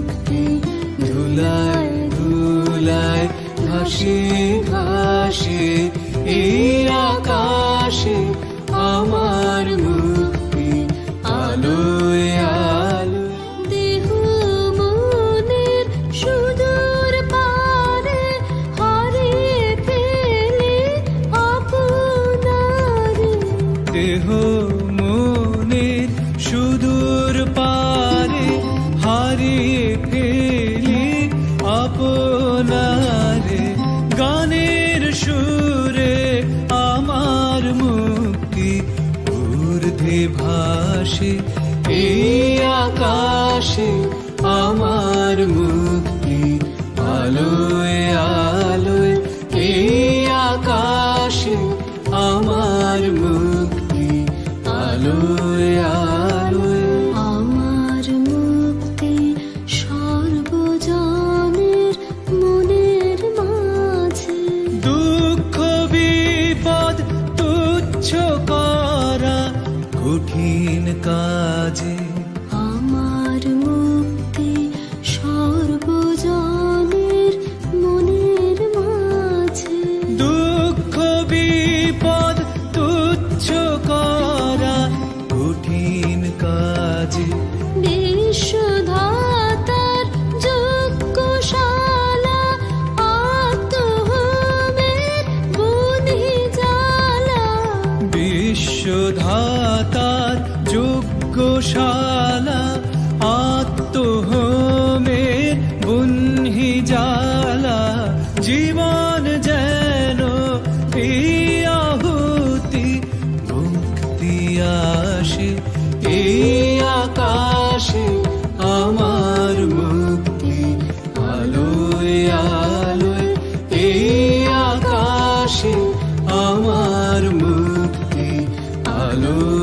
মুক্তি ধুলায় ধুলায় ভাসে ভাসে এই আকাশে আমার মুক্তি আলোয় আলো দেহ মনের সুদূর পারে হারিয়ে ফেলে আপনারে দেহ মনের সুদূর পারে হারিয়ে ফেলি আপনারে গানের সুরে আমার মুক্তি ঊর্ধ্বে ভাসে এই আকাশে আমার মুক্তি আলোয় আলোয় এই আকাশে আমার মুক্তি আলোয় আলোয় আমার মুক্তি সর্বজনের মনের মাঝে দুঃখ বিপদ তুচ্ছ করা কঠিন কাজে আমার মুক্তি সর্বজনের মনের মাঝে দুঃখ বিপদ তুচ্ছ করা কঠিন কাজে বিশ্বধাতার যজ্ঞশালা আত্মহোমের বুনি জ্বালা বিশ্বধাতার যজ্ঞশালা আত্মহোমের বহ্নি জ্বালা জীবন যেন এই আহুতি মুক্তি আসে এই আকাশে আমার মুক্তি আলোয় আলোয় এই আকাশে আমার মুক্তি আলোয়